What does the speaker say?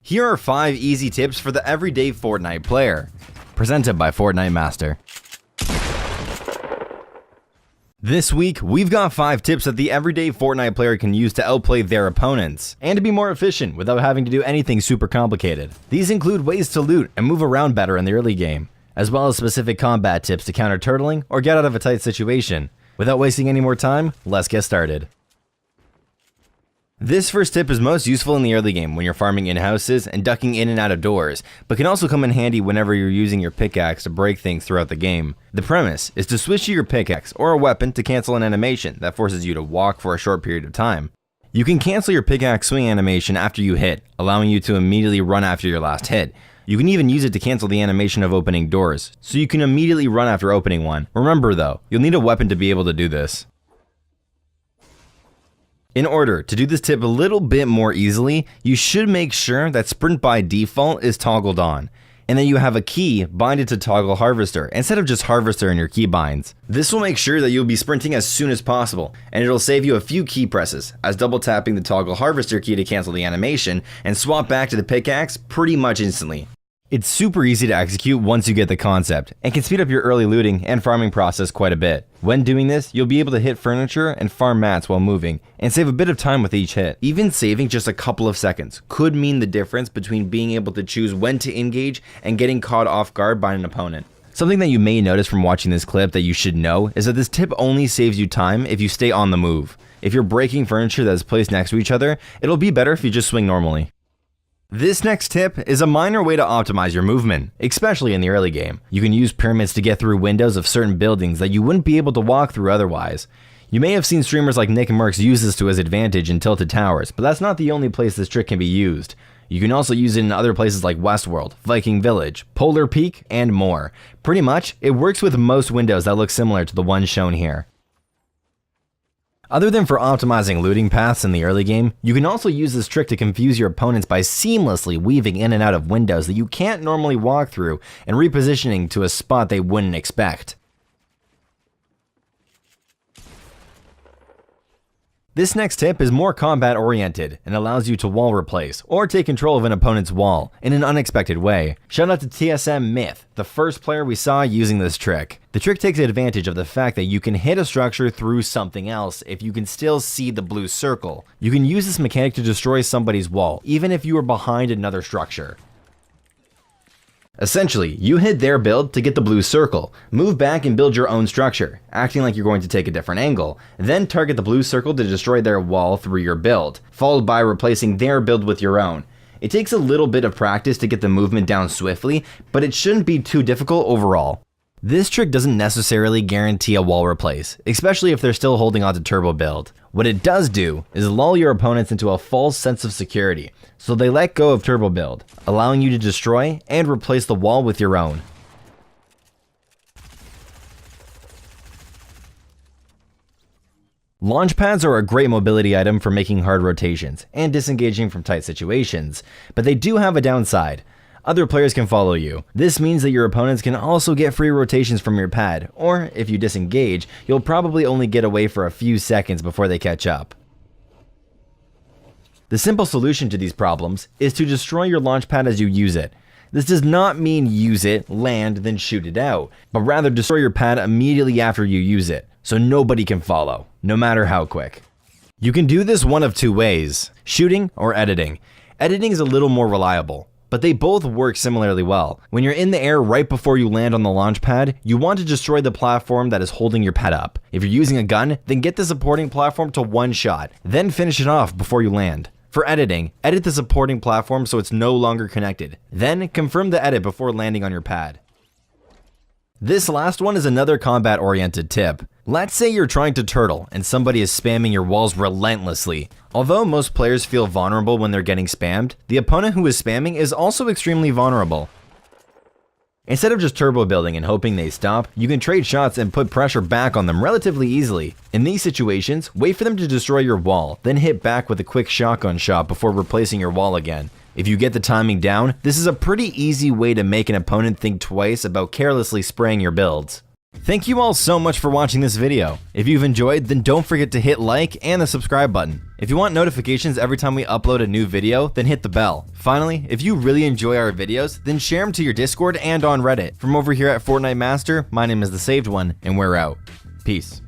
Here are 5 easy tips for the everyday Fortnite player. Presented by Fortnite Master. This week, we've got 5 tips that the everyday Fortnite player can use to outplay their opponents, and to be more efficient without having to do anything super complicated. These include ways to loot and move around better in the early game, as well as specific combat tips to counter turtling or get out of a tight situation. Without wasting any more time, let's get started. This first tip is most useful in the early game when you're farming in houses and ducking in and out of doors, but can also come in handy whenever you're using your pickaxe to break things throughout the game. The premise is to switch to your pickaxe or a weapon to cancel an animation that forces you to walk for a short period of time. You can cancel your pickaxe swing animation after you hit, allowing you to immediately run after your last hit. You can even use it to cancel the animation of opening doors, so you can immediately run after opening one. Remember though, you'll need a weapon to be able to do this. In order to do this tip a little bit more easily, you should make sure that sprint by default is toggled on, and then you have a key binded to toggle harvester instead of just harvester in your keybinds. This will make sure that you'll be sprinting as soon as possible, and it'll save you a few key presses, as double tapping the toggle harvester key to cancel the animation and swap back to the pickaxe pretty much instantly. It's super easy to execute once you get the concept, and can speed up your early looting and farming process quite a bit. When doing this, you'll be able to hit furniture and farm mats while moving, and save a bit of time with each hit. Even saving just a couple of seconds could mean the difference between being able to choose when to engage and getting caught off guard by an opponent. Something that you may notice from watching this clip that you should know is that this tip only saves you time if you stay on the move. If you're breaking furniture that is placed next to each other, it'll be better if you just swing normally. This next tip is a minor way to optimize your movement, especially in the early game. You can use pyramids to get through windows of certain buildings that you wouldn't be able to walk through otherwise. You may have seen streamers like Nick Mercs use this to his advantage in Tilted Towers, but that's not the only place this trick can be used. You can also use it in other places like Westworld, Viking Village, Polar Peak, and more. Pretty much, it works with most windows that look similar to the one shown here. Other than for optimizing looting paths in the early game, you can also use this trick to confuse your opponents by seamlessly weaving in and out of windows that you can't normally walk through and repositioning to a spot they wouldn't expect. This next tip is more combat oriented and allows you to wall replace or take control of an opponent's wall in an unexpected way. Shout out to TSM Myth, the first player we saw using this trick. The trick takes advantage of the fact that you can hit a structure through something else if you can still see the blue circle. You can use this mechanic to destroy somebody's wall, even if you are behind another structure. Essentially, you hit their build to get the blue circle, move back and build your own structure, acting like you're going to take a different angle, then target the blue circle to destroy their wall through your build, followed by replacing their build with your own. It takes a little bit of practice to get the movement down swiftly, but it shouldn't be too difficult overall. This trick doesn't necessarily guarantee a wall replace, especially if they're still holding onto turbo build. What it does do is lull your opponents into a false sense of security, so they let go of turbo build, allowing you to destroy and replace the wall with your own. Launch pads are a great mobility item for making hard rotations and disengaging from tight situations, but they do have a downside. Other players can follow you. This means that your opponents can also get free rotations from your pad, or if you disengage, you'll probably only get away for a few seconds before they catch up. The simple solution to these problems is to destroy your launch pad as you use it. This does not mean use it, land, then shoot it out, but rather destroy your pad immediately after you use it, so nobody can follow, no matter how quick. You can do this one of 2 ways, shooting or editing. Editing is a little more reliable, but they both work similarly well. When you're in the air right before you land on the launch pad, you want to destroy the platform that is holding your pad up. If you're using a gun, then get the supporting platform to one shot, then finish it off before you land. For editing, edit the supporting platform so it's no longer connected. Then confirm the edit before landing on your pad. This last one is another combat-oriented tip. Let's say you're trying to turtle and somebody is spamming your walls relentlessly. Although most players feel vulnerable when they're getting spammed, the opponent who is spamming is also extremely vulnerable. Instead of just turbo building and hoping they stop, you can trade shots and put pressure back on them relatively easily. In these situations, wait for them to destroy your wall, then hit back with a quick shotgun shot before replacing your wall again. If you get the timing down, this is a pretty easy way to make an opponent think twice about carelessly spraying your builds. Thank you all so much for watching this video. If you've enjoyed, then don't forget to hit like and the subscribe button. If you want notifications every time we upload a new video, then hit the bell. Finally, if you really enjoy our videos, then share them to your Discord and on Reddit. From over here at Fortnite Master, my name is The Saved One, and we're out. Peace.